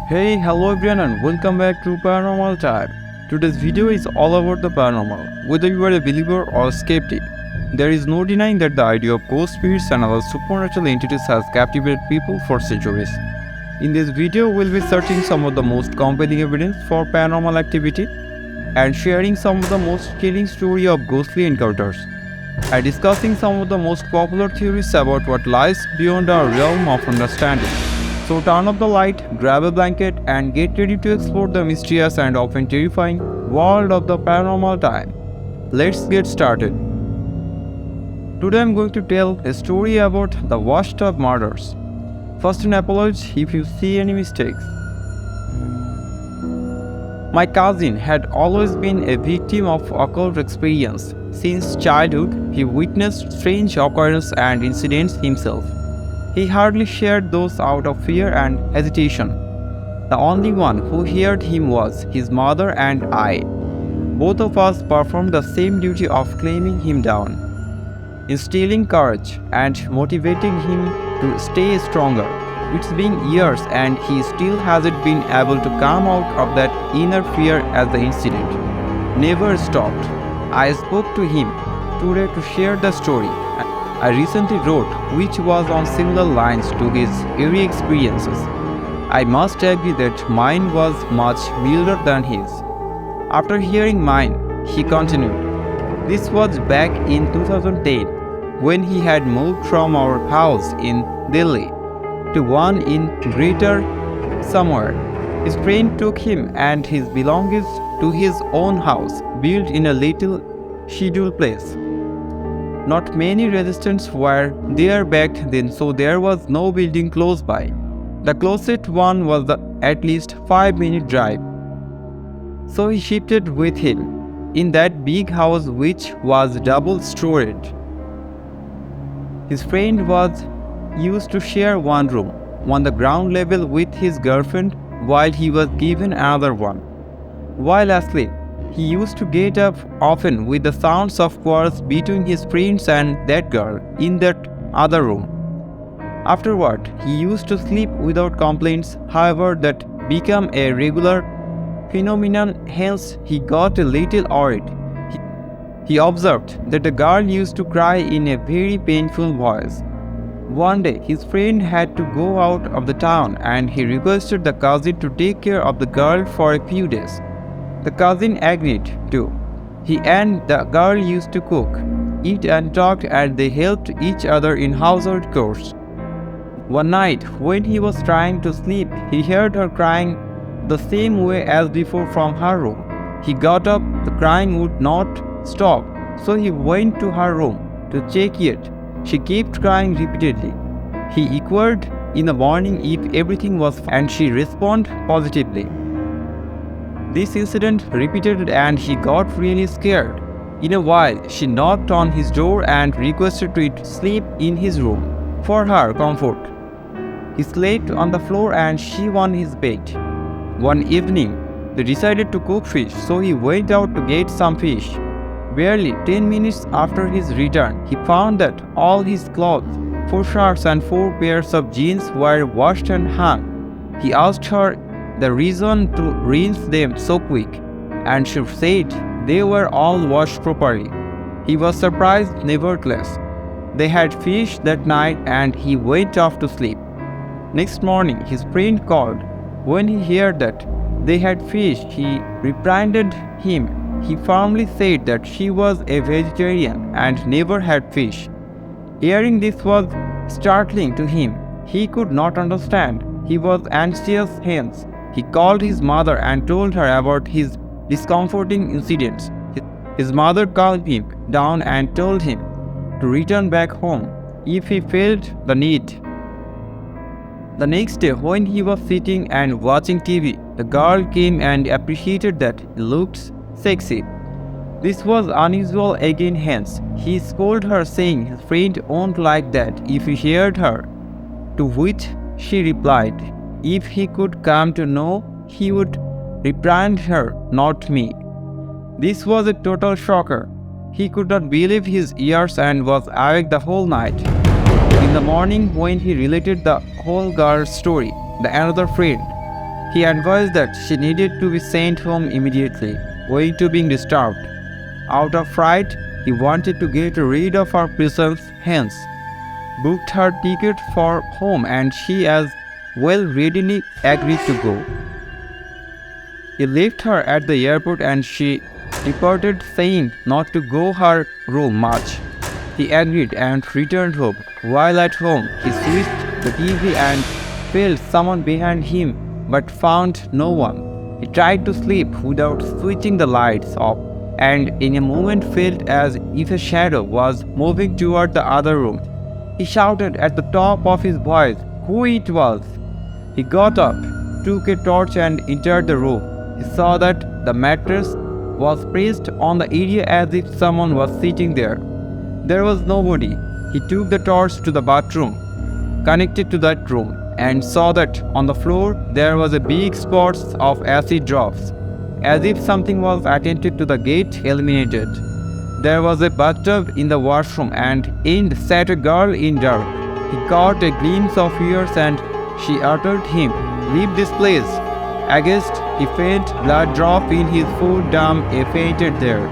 Hey, hello everyone and welcome back to Paranormal Time. Today's video is all about the paranormal. Whether you are a believer or skeptic, there is no denying that the idea of ghost spirits and other supernatural entities has captivated people for centuries. In this video, we'll be searching some of the most compelling evidence for paranormal activity and sharing some of the most chilling stories of ghostly encounters and discussing some of the most popular theories about what lies beyond our realm of understanding. So turn off the light, grab a blanket, and get ready to explore the mysterious and often terrifying world of the paranormal time. Let's get started. Today I'm going to tell a story about the worst of murders. First, an apology if you see any mistakes. My cousin had always been a victim of occult experience. Since childhood, he witnessed strange occurrences and incidents himself. He hardly shared those out of fear and hesitation. The only one who heard him was his mother and I. Both of us performed the same duty of calming him down, instilling courage, and motivating him to stay stronger. It's been years and he still hasn't been able to come out of that inner fear as the incident never stopped. I spoke to him today to share the story I recently wrote, which was on similar lines to his eerie experiences. I must agree that mine was much wilder than his. After hearing mine, he continued. This was back in 2010 when he had moved from our house in Delhi to one in Greater somewhere. His friend took him and his belongings to his own house, built in a little scheduled place. Not many residents were there back then, so there was no building close by. The closest one was at least 5-minute drive. So he shifted with him in that big house which was double-storied. His friend was used to share one room on the ground level with his girlfriend while he was given another one. While asleep, he used to get up often with the sounds of quarrels between his friends and that girl in that other room. Afterward, he used to sleep without complaints, however, that became a regular phenomenon, hence he got a little worried. He observed that the girl used to cry in a very painful voice. One day, his friend had to go out of the town and he requested the cousin to take care of the girl for a few days. The cousin agreed to. He and the girl used to cook, eat and talk, and they helped each other in household chores. One night, when he was trying to sleep, he heard her crying the same way as before from her room. He got up, the crying would not stop, so he went to her room to check it. She kept crying repeatedly. He inquired in the morning if everything was fine, and she responded positively. This incident repeated and he got really scared. In a while, she knocked on his door and requested to sleep in his room for her comfort. He slept on the floor and she on his bed. One evening, they decided to cook fish, so he went out to get some fish. Barely 10 minutes after his return, he found that all his clothes, 4 shirts and 4 pairs of jeans were washed and hung. He asked her the reason to rinse them so quick, and she said they were all washed properly. He was surprised nevertheless. They had fish that night and he went off to sleep. Next morning, his friend called. When he heard that they had fish, he reprimanded him. He firmly said that she was a vegetarian and never had fish. Hearing this was startling to him. He could not understand. He was anxious, hence he called his mother and told her about his discomforting incidents. His mother calmed him down and told him to return back home if he felt the need. The next day, when he was sitting and watching TV, the girl came and appreciated that he looked sexy. This was unusual again, hence he scolded her, saying his friend won't like that if he heard her. To which she replied, if he could come to know, he would reprimand her, not me. This was a total shocker. He could not believe his ears and was awake the whole night. In the morning, when he related the whole girl's story, the another friend, He advised that she needed to be sent home immediately, owing to being disturbed. Out of fright, he wanted to get rid of her presence, hence booked her ticket for home, and she as well readily agreed to go. He left her at the airport and she departed, saying not to go her room much. He agreed and returned home. While at home, he switched the TV and felt someone behind him but found no one. He tried to sleep without switching the lights off and in a moment felt as if a shadow was moving toward the other room. He shouted at the top of his voice who it was. He got up, took a torch and entered the room. He saw that the mattress was pressed on the area as if someone was sitting there. There was nobody. He took the torch to the bathroom connected to that room and saw that on the floor there was a big spots of acid drops, as if something was attempted to the gate eliminated. There was a bathtub in the washroom and in sat a girl in dark. He caught a glimpse of ears and she uttered him, "Leave this place." Aghast, he felt blood drop in his foot, dumb, he fainted there.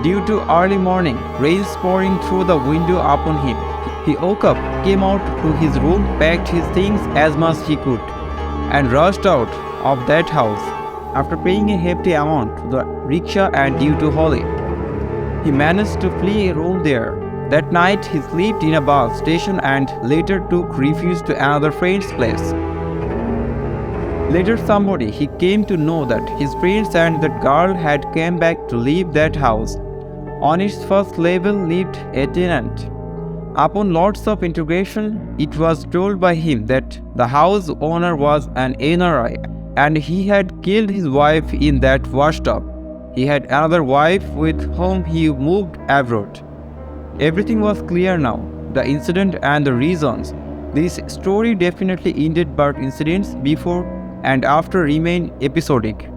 Due to early morning, rain pouring through the window upon him, he woke up, came out to his room, packed his things as much he could, and rushed out of that house. After paying a hefty amount to the rickshaw and due to Holly, he managed to flee a room there. That night, he slept in a bus station and later took refuge to another friend's place. Later he came to know that his friends and that girl had come back to live that house. On its first level lived a tenant. Upon lots of interrogation, it was told by him that the house owner was an NRI and he had killed his wife in that washtub. He had another wife with whom he moved abroad. Everything was clear now, the incident and the reasons. This story definitely ended, but incidents before and after remain episodic.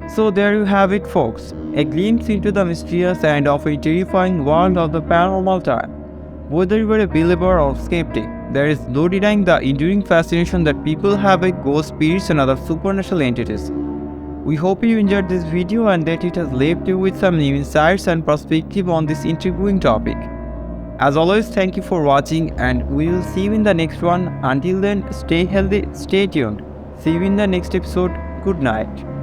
So there you have it, folks, a glimpse into the mysterious and often terrifying world of the paranormal time. Whether you are a believer or skeptic, there is no denying the enduring fascination that people have with ghost spirits and other supernatural entities. We hope you enjoyed this video and that it has left you with some new insights and perspective on this intriguing topic. As always, thank you for watching and we will see you in the next one. Until then, stay healthy, stay tuned. See you in the next episode. Good night.